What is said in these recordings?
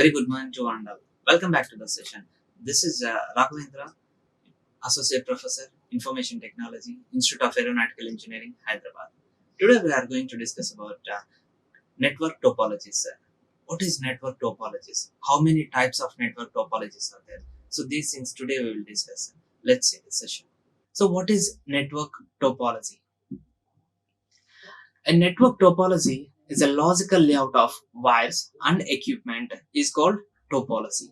Very good morning to one and all. Welcome back to the session. This is Raghavendra, Associate Professor, Information Technology, Institute of Aeronautical Engineering, Hyderabad. Today we are going to discuss about network topologies. What is network topologies? How many types of network topologies are there? So these things today we will discuss. Let's see the session. So what is network topology? A network topology is a logical layout of wires and equipment is called topology.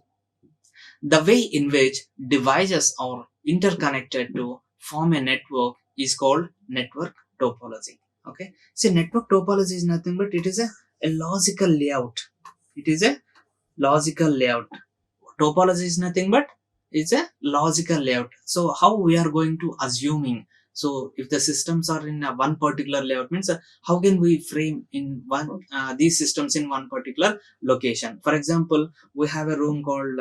The way in which devices are interconnected to form a network is called network topology. Okay. See, network topology is nothing but it is a logical layout. It is a logical layout. Topology is nothing but it's a logical layout. So how we are going to assuming, so if the systems are in one particular layout means how can we frame in one these systems in one particular location. For example, we have a room called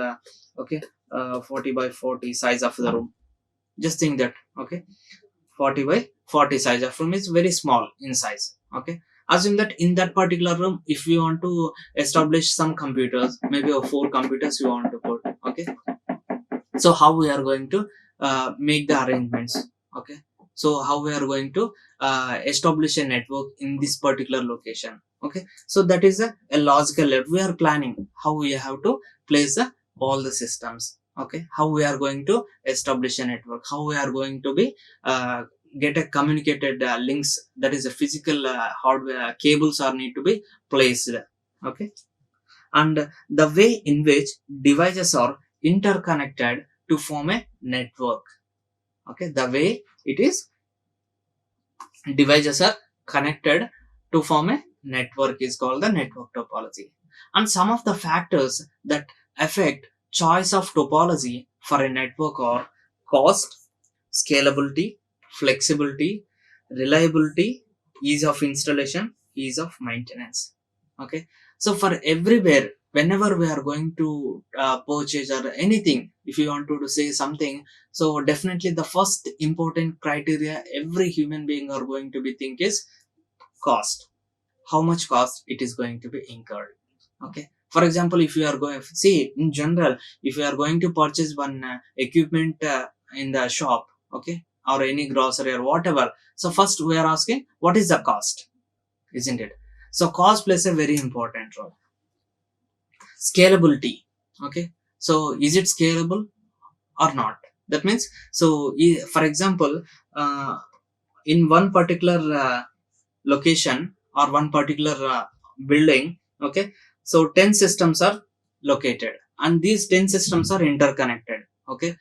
40 by 40 size of the room. Just think that, okay, 40 by 40 size of room is very small in size. Okay, assume that in that particular room, if we want to establish some computers, maybe 4 computers we want to put. Okay, so how we are going to make the arrangements. Okay, so how we are going to establish a network in this particular location. Okay, so that is a logical level. We are planning how we have to place all the systems. Okay, how we are going to establish a network, how we are going to be get a communicated links, that is a physical hardware cables are need to be placed. Okay, and the way in which devices are interconnected to form a network. Okay, the way it is devices are connected to form a network is called the network topology. And some of the factors that affect choice of topology for a network are cost, scalability, flexibility, reliability, ease of installation, ease of maintenance. Okay, so for everywhere, whenever we are going to purchase or anything, if you want to say something, so definitely the first important criteria every human being are going to be think is cost. How much cost it is going to be incurred. Okay, for example, if you are going see in general, if you are going to purchase one equipment in the shop, okay, or any grocery or whatever, so first we are asking what is the cost, isn't it? So cost plays a very important role. Scalability. Okay, so is it scalable or not? That means, so for example, uh, in one particular location or one particular building, okay, so 10 systems are located and these 10 systems are interconnected. Okay,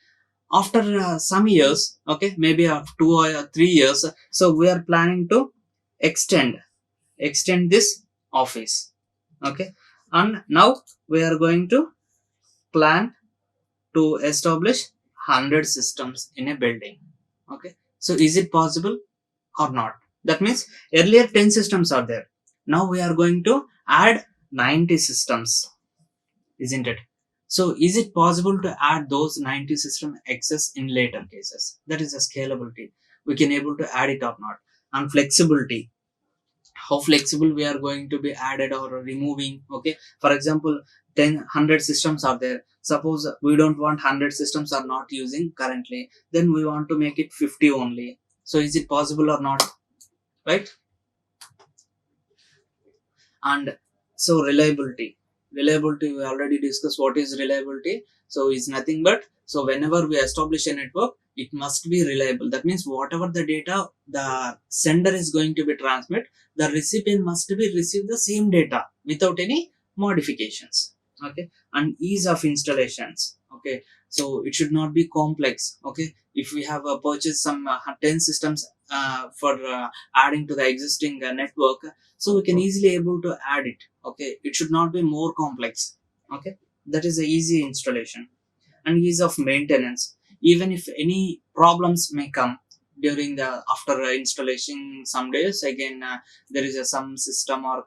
after some years, okay, maybe after 2 or 3 years, so we are planning to extend this office. Okay, and now we are going to plan to establish 100 systems in a building. Okay, so is it possible or not? That means earlier 10 systems are there, now we are going to add 90 systems, isn't it? So is it possible to add those 90 system access in later cases? That is a scalability, we can able to add it or not. And flexibility, how flexible we are going to be added or removing. Okay, for example, 100 systems are there, suppose we don't want 100 systems are not using currently, then we want to make it 50 only. So is it possible or not, right? And so reliability we already discussed what is reliability. So it's nothing but, so whenever we establish a network, it must be reliable. That means whatever the data the sender is going to be transmit, the recipient must be receive the same data without any modifications. Okay, and ease of installations. Okay, so it should not be complex. Okay, if we have purchased some 10 systems for adding to the existing network, so we can easily able to add it. Okay, it should not be more complex. Okay, that is a easy installation. And ease of maintenance, even if any problems may come during the after installation, some days again there is some system or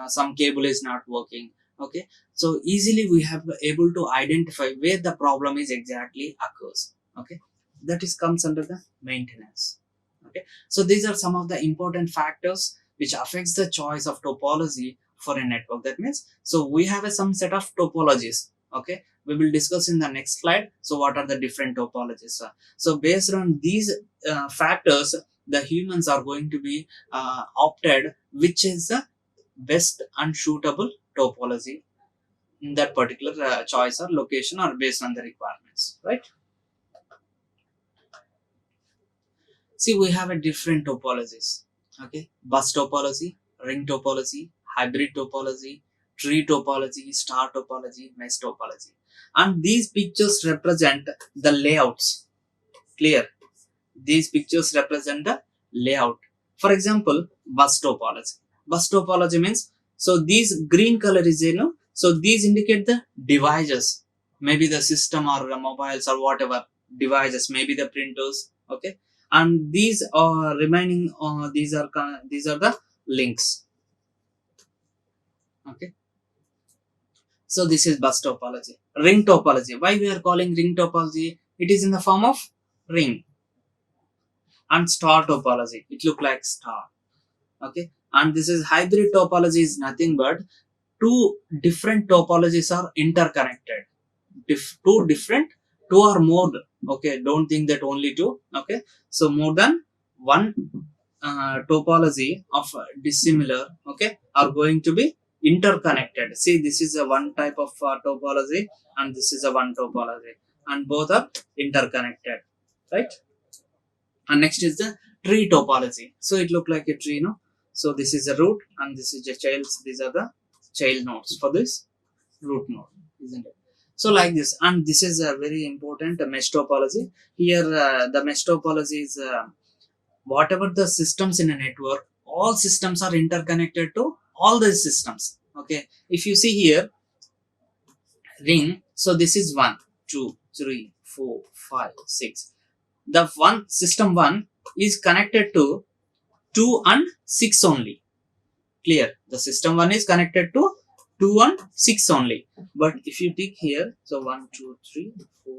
some cable is not working. Okay, so easily we have able to identify where the problem is exactly occurs. Okay, that is comes under the maintenance. Okay, so these are some of the important factors which affects the choice of topology for a network. That means, so we have some set of topologies. Okay, we will discuss in the next slide. So what are the different topologies? So based on these factors, the humans are going to be opted which is the best and suitable topology in that particular choice or location or based on the requirements, right? See, we have a different topologies. Okay, bus topology, ring topology, hybrid topology, tree topology, star topology, mesh topology, and these pictures represent the layouts. Clear? These pictures represent the layout. For example, bus topology. Bus topology means, so these green color is, so these indicate the devices, maybe the system or the mobiles or whatever devices, maybe the printers. Okay, and these are remaining. These are the links. Okay, so this is bus topology. Ring topology. Why we are calling ring topology? It is in the form of ring. And star topology, it look like star. Okay, and this is hybrid topology is nothing but two different topologies are interconnected. Two different, two or more. Okay, don't think that only two. Okay, so more than one topology of dissimilar, okay, are going to be interconnected. See, this is a one type of topology and this is a one topology, and both are interconnected, right? And next is the tree topology. So it look like a tree, no? So this is a root and this is a child. These are the child nodes for this root node, isn't it? So like this, and this is a very important mesh topology. Here the mesh topology is whatever the systems in a network, all systems are interconnected to all the systems. Okay, if you see here ring, so this is 1 2 3 4 5 6. The one system 1 is connected to 2 and 6 only. Clear? The system 1 is connected to 2 and 6 only. But if you take here, so 1 2 3 4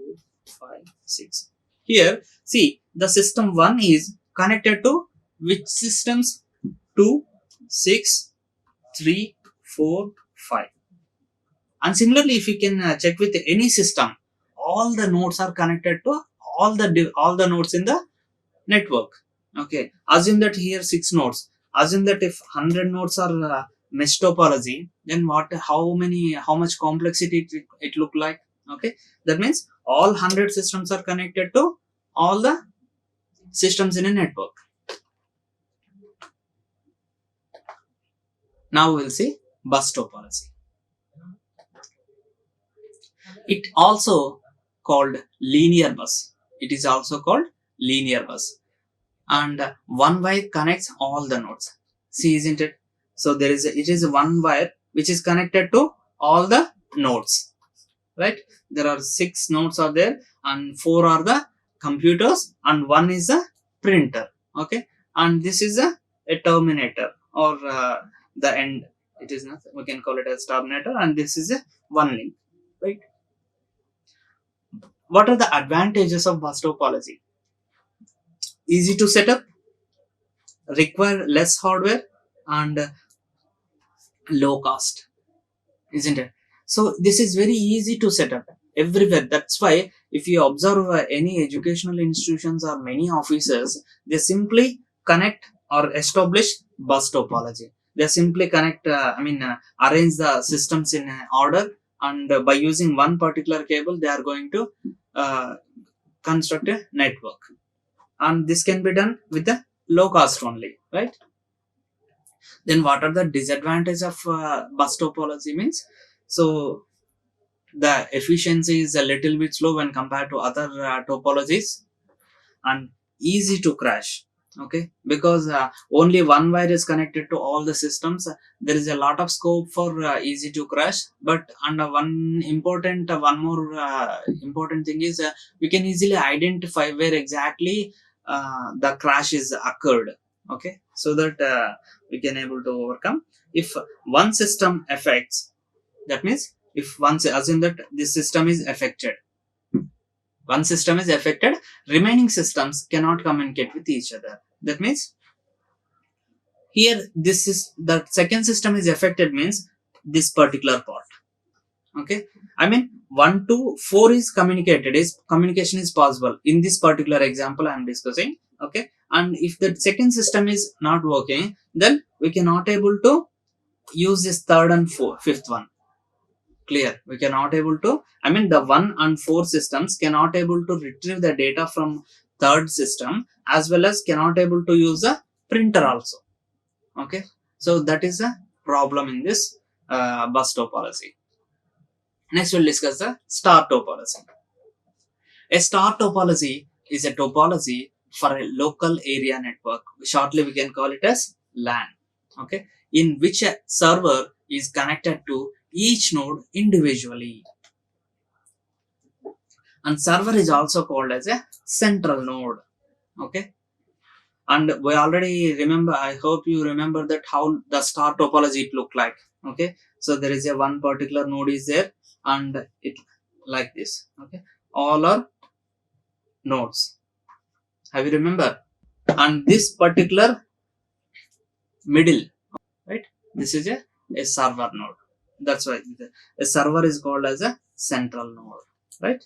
5 6. Here, see, the system 1 is connected to which systems? 2 6 3 4 5. And similarly, if you can check with any system, all the nodes are connected to all the nodes in the network. Okay, assume that here 6 nodes. Assume that if 100 nodes are mesh topology, then how much complexity it look like? Okay, that means all 100 systems are connected to all the systems in a network. Now we'll see bus topology. It also called linear bus. It is also called linear bus. And one wire connects all the nodes. See, isn't it? So it is one wire which is connected to all the nodes, right? There are 6 nodes are there, and 4 are the computers, and 1 is a printer. Okay, and this is a terminator or the end. It is not, we can call it as terminator, and this is a one link, right? What are the advantages of bus topology? Easy to set up, require less hardware, and low cost, isn't it? So this is very easy to set up everywhere. That's why if you observe any educational institutions or many offices, they simply connect or establish bus topology. They simply connect, arrange the systems in order, and by using one particular cable, they are going to construct a network. And this can be done with the low cost only, right? Then what are the disadvantages of bus topology means? So the efficiency is a little bit slow when compared to other topologies, and easy to crash. Okay, because only one wire is connected to all the systems, there is a lot of scope for easy to crash. But under one more important thing is we can easily identify where exactly the crash is occurred. Okay, so that we can able to overcome. If one system affects, that means if once assume that this system is affected, one system is affected, remaining systems cannot communicate with each other. That means Here, this is the second system is affected means this particular part. Okay, I mean 1 to 4 is communicated, is communication is possible in this particular example I am discussing. Okay, and if the second system is not working, then we cannot able to use this third and fifth one. Clear, we cannot able to, I mean the 1 and 4 systems cannot able to retrieve the data from third system, as well as cannot able to use a printer also. Okay, so that is a problem in this bus topology. Next we'll discuss the star topology. A star topology is a topology for a local area network. Shortly we can call it as LAN. Okay, in which a server is connected to each node individually. And server is also called as a central node. Okay, and we already remember, I hope you remember that how the star topology it look like. Okay, so there is a one particular node is there, and it like this. Okay, all are nodes. Have you remember? And this particular middle, right? This is a server node. That's why a server is called as a central node, right?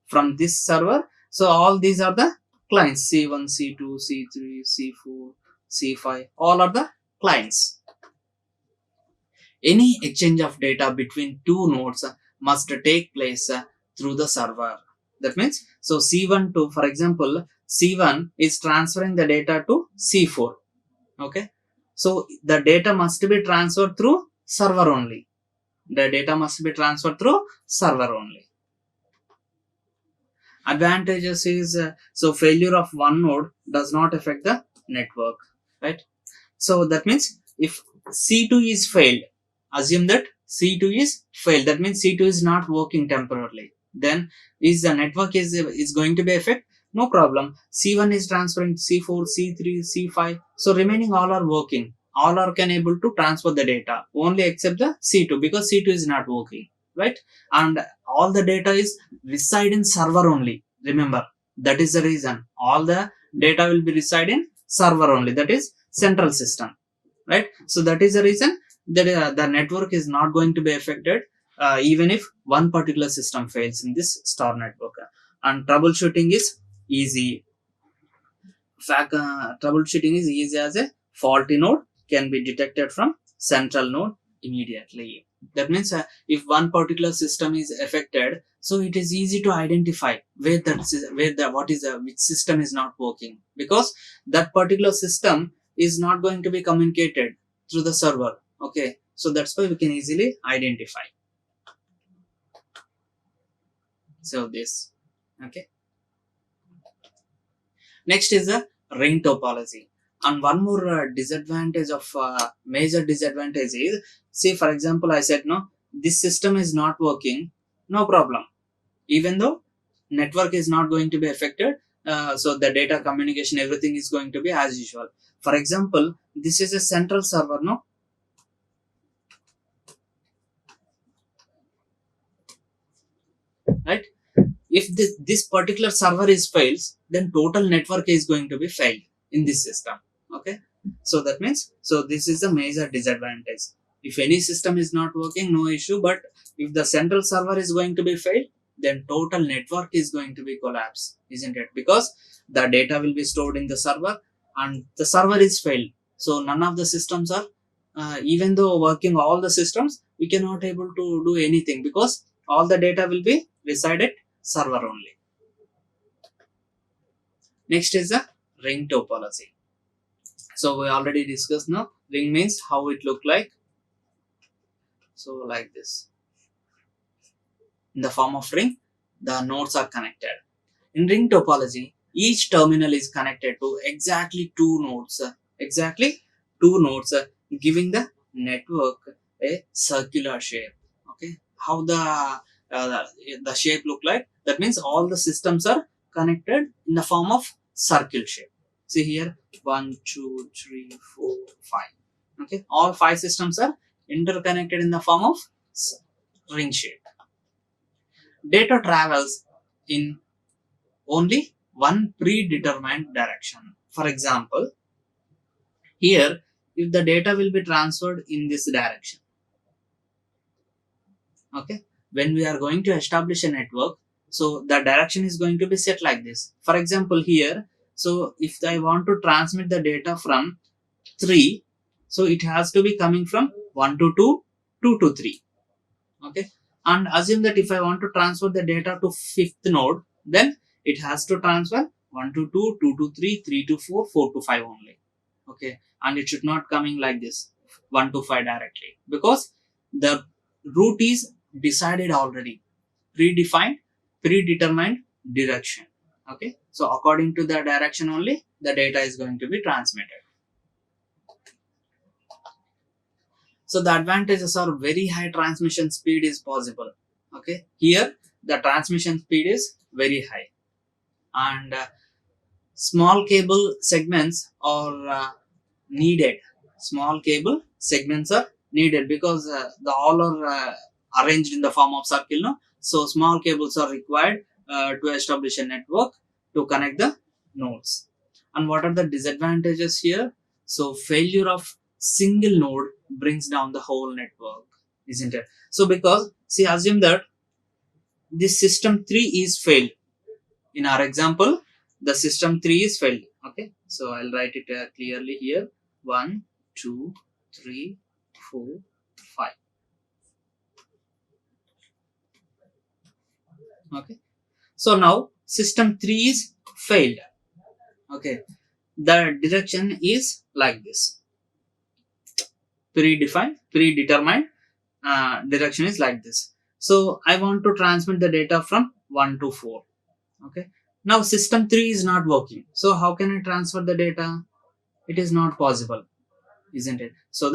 From this server, so all these are the clients: C1, C2, C3, C4, C5. All are the clients. Any exchange of data between two nodes must take place through the server. That means, so C1 to, for example, C1 is transferring the data to C4. Okay, so the data must be transferred through server only. The data must be transferred through server only. Advantages is, so failure of one node does not affect the network, right? So that means if C2 is failed, assume that C2 is failed, that means C2 is not working temporarily, then is the network is going to be affected? No problem. C1 is transferring to C4, C3, C5, so remaining all are working, all are can able to transfer the data, only except the C2, because C2 is not working, right? And all the data is reside in server only. Remember, that is the reason all the data will be reside in server only, that is central system, right? So that is the reason that the network is not going to be affected even if one particular system fails in this star network. And troubleshooting is easy. Troubleshooting is easy as a faulty node can be detected from central node immediately. That means if one particular system is affected, so it is easy to identify where which system is not working, because that particular system is not going to be communicated through the server. Okay, so that's why we can easily identify. So this, okay. Next is the ring topology. And one more disadvantage of major disadvantage is, see for example I said no, this system is not working, no problem, even though network is not going to be affected, so the data communication everything is going to be as usual. For example, this is a central server, no, right? If this particular server is fails, then total network is going to be failed in this system. Okay, so that means, so this is the major disadvantage. If any system is not working, no issue, but if the central server is going to be failed, then total network is going to be collapse, isn't it? Because the data will be stored in the server and the server is failed, so none of the systems are even though working all the systems, we cannot able to do anything, because all the data will be resided server only. Next is the ring topology. So we already discussed now. Ring means how it look like. So like this. In the form of ring, the nodes are connected. In ring topology, each terminal is connected to exactly two nodes. Giving the network a circular shape. Okay, how the shape look like? That means all the systems are connected in the form of circle shape. See here, 1, 2, 3, 4, 5. Okay, all 5 systems are interconnected in the form of ring shape. Data travels in only one predetermined direction. For example, here if the data will be transferred in this direction. Okay, when we are going to establish a network, so the direction is going to be set like this. For example, here, so if I want to transmit the data from 3, so it has to be coming from 1 to 2, 2 to 3. Okay, and assume that if I want to transfer the data to 5th node, then it has to transfer 1 to 2, 2 to 3, 3 to 4, 4 to 5 only. Okay, and it should not coming like this 1 to 5 directly, because the route is decided already, predetermined direction. Okay, so according to the direction only the data is going to be transmitted. So the advantages are very high transmission speed is possible. Okay, here the transmission speed is very high, and small cable segments are needed. Small cable segments are needed because the all are arranged in the form of circle, no? So small cables are required to establish a network to connect the nodes. And what are the disadvantages here? So failure of single node brings down the whole network, isn't it? So because, see, assume that this system 3 is failed. In our example, the system 3 is failed. Okay, so I'll write it clearly here. 1, 2, 3, 4, 5. Okay, so now system 3 is failed. Okay, the direction is like this. Predetermined direction is like this. So I want to transmit the data from 1 to 4. Okay, now system 3 is not working. So how can I transfer the data? It is not possible, isn't it? So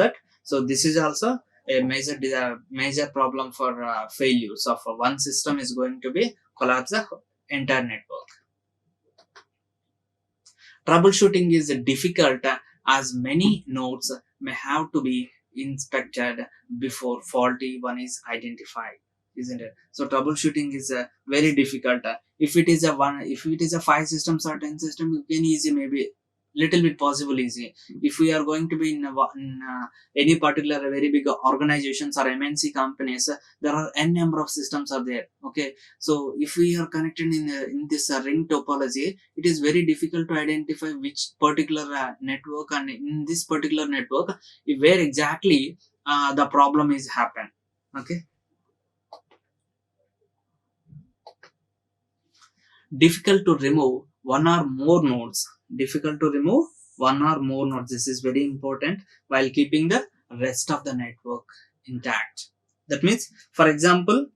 this is also a major problem for failures of one system is going to be collapse the entire network. Troubleshooting is difficult as many nodes may have to be inspected before faulty one is identified, isn't it? So troubleshooting is very difficult. If it is a 5 systems or 10 system, you can easy, maybe little bit possible easy. If we are going to be in any particular very big organizations or MNC companies, there are n number of systems are there. Okay, so if we are connected in this ring topology, it is very difficult to identify which particular network, and in this particular network where exactly the problem is happen. Okay, difficult to remove one or more nodes. This is very important while keeping the rest of the network intact. That means, for example,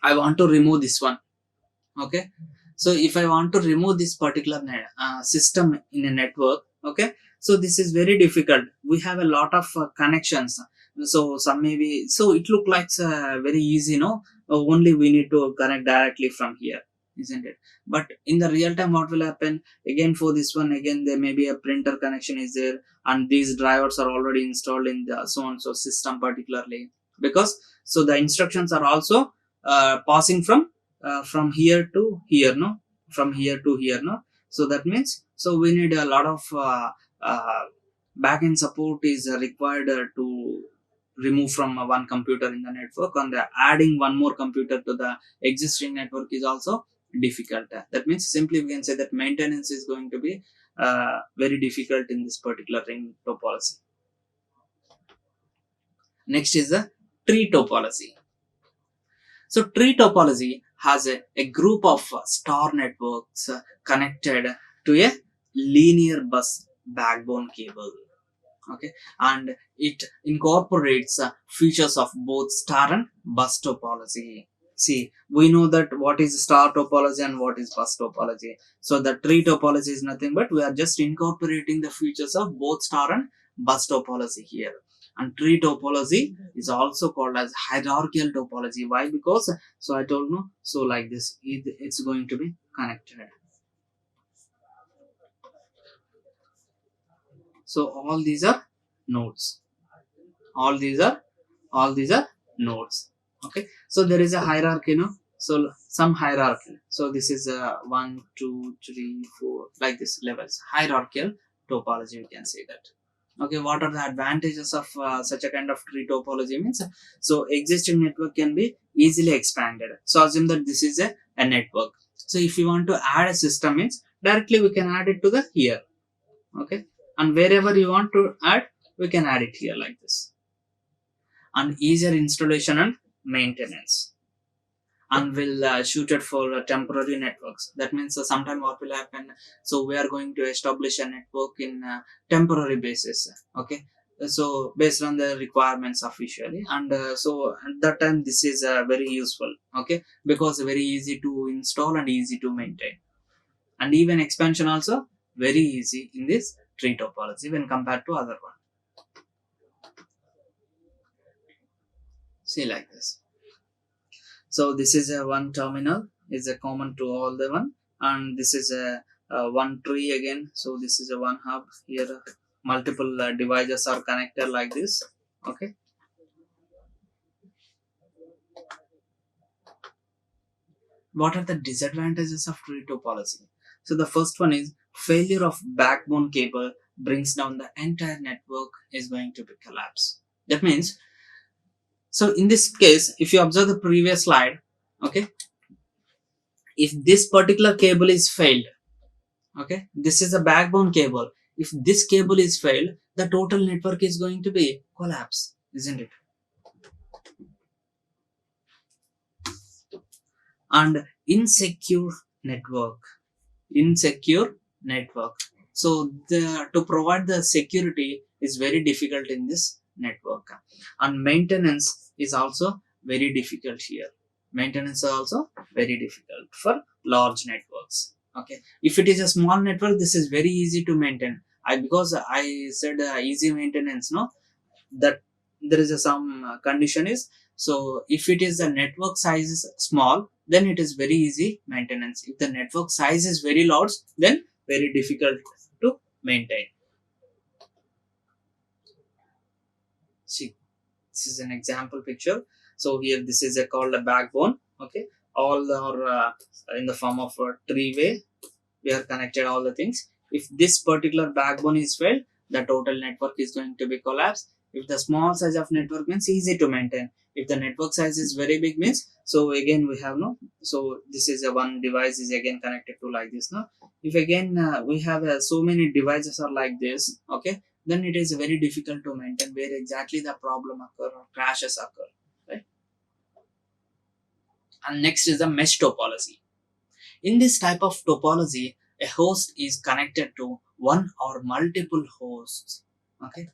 I want to remove this one. Okay, so if I want to remove this particular system in a network, okay, so this is very difficult. We have a lot of connections, so some maybe, so it look like very easy, no? Only we need to connect directly from here, isn't it? But in the real time, what will happen? Again, for this one, again there may be a printer connection is there, and these drivers are already installed in the so and so system particularly, because so the instructions are also passing from here to here, no? From here to here, no? So that means, so we need a lot of backend support is required to remove from one computer in the network, and adding one more computer to the existing network is also difficult. That means simply we can say that maintenance is going to be very difficult in this particular ring topology. Next is the tree topology. So tree topology has a group of star networks connected to a linear bus backbone cable. Okay, and it incorporates features of both star and bus topology. See, we know that what is star topology and what is bus topology. So the tree topology is nothing but we are just incorporating the features of both star and bus topology here. And tree topology is also called as hierarchical topology. Why? Because, so I told you, so like this, it's going to be connected. So all these are nodes. All these are nodes. Okay, so there is a hierarchy, no? So some hierarchy. So this is 1, 2, 3, 4, like this levels. Hierarchical topology, we can say that. Okay, what are the advantages of such a kind of tree topology means? So existing network can be easily expanded. So assume that this is a network. So if you want to add a system means directly we can add it to the here. Okay, and wherever you want to add, we can add it here like this. And easier installation and maintenance. And will shoot it for temporary networks. That means sometime what will happen, so we are going to establish a network in temporary basis. Okay, so based on the requirements officially, and so at that time this is very useful. Okay, because very easy to install and easy to maintain, and even expansion also very easy in this tree topology when compared to other one. See like this. So this is a one terminal is a common to all the one, and this is a one tree again. So this is a one hub here. Multiple devices are connected like this. Okay. What are the disadvantages of tree topology? So the first one is failure of backbone cable brings down the entire network is going to be collapse. That means, so in this case, if you observe the previous slide, okay, if this particular cable is failed, okay, this is a backbone cable. If this cable is failed, the total network is going to be collapse, isn't it? And insecure network, insecure network. So the to provide the security is very difficult in this network, and maintenance is also very difficult here. Maintenance is also very difficult for large networks. Okay, if it is a small network, this is very easy to maintain. Because I said easy maintenance, no, that there is some condition is, so if it is the network size is small, then it is very easy maintenance. If the network size is very large, then very difficult to maintain. See, this is an example picture. So here this is a called a backbone. Okay, all are in the form of a tree way. We are connected all the things. If this particular backbone is failed, the total network is going to be collapsed. If the small size of network means easy to maintain. If the network size is very big means, so again we have no, so this is a one device is again connected to like this. No, if again we have so many devices are like this, okay, then it is very difficult to maintain where exactly the problem occur or crashes occur, right? And next is the mesh topology. In this type of topology, a host is connected to one or multiple hosts. Okay,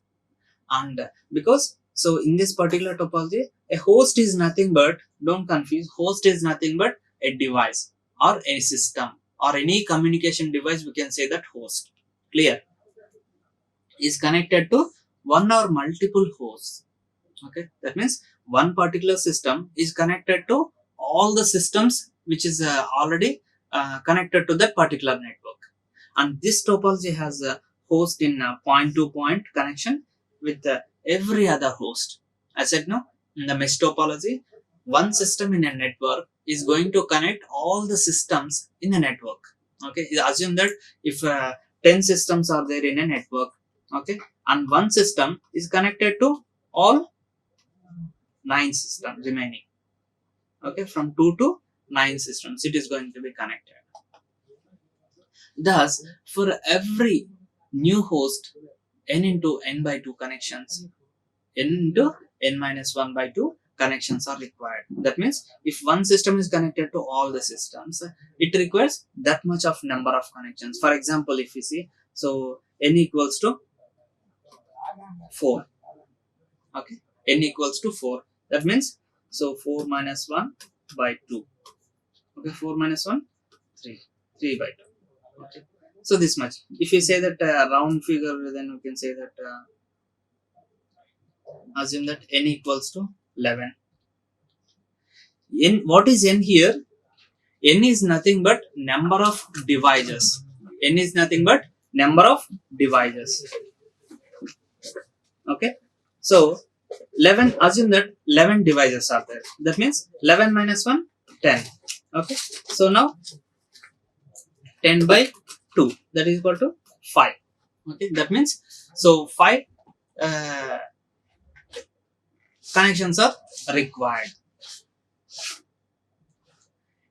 and because so in this particular topology, a host is nothing but, don't confuse, host is nothing but a device or a system or any communication device. We can say that host. Clear? Is connected to one or multiple hosts. Okay, that means one particular system is connected to all the systems which is already connected to that particular network, and this topology has a host in point to point connection with every other host. I said no, in the mesh topology, one system in a network is going to connect all the systems in a network. Okay, assume that if 10 systems are there in a network, okay, and one system is connected to all 9 systems remaining. Okay, from 2 to 9 systems it is going to be connected. Thus for every new host, n into n by 2 connections, n into n minus 1 by 2 connections are required. That means if one system is connected to all the systems, it requires that much of number of connections. For example, if you see, so n equals to 4. Okay, n equals to 4. That means so 4 minus 1 by 2. Okay, 4 minus 1, 3. 3 by 2. Okay, so this much. If you say that round figure, then we can say that assume that n equals to 11. N, what is n here? N is nothing but number of devices. N is nothing but number of devices. Okay, so 11, assume that 11 devices are there. That means 11 minus 1, 10. Okay, so now 10 by 2, that is equal to 5. Okay, that means so 5 uh, connections are required.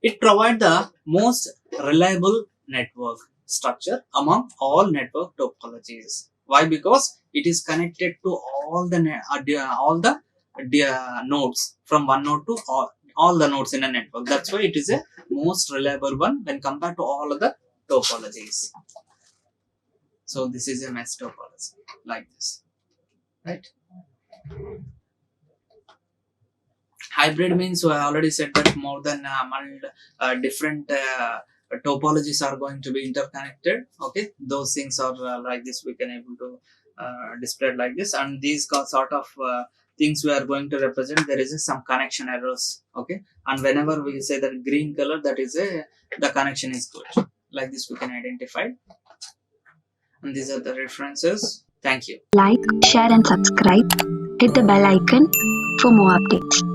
It provides the most reliable network structure among all network topologies. Why? Because it is connected to all the nodes, from one node to all the nodes in a network. That's why it is a most reliable one when compared to all other topologies. So this is a mesh topology like this, right? Hybrid means I already said that more than different topologies are going to be interconnected. Okay, those things are like this. We can able to display it like this, and these sort of things we are going to represent. There is some connection errors. Okay, and whenever we say that green color, that is a the connection is good. Like this, we can identify, and these are the references. Thank you. Like, share and subscribe. Hit the bell icon for more updates.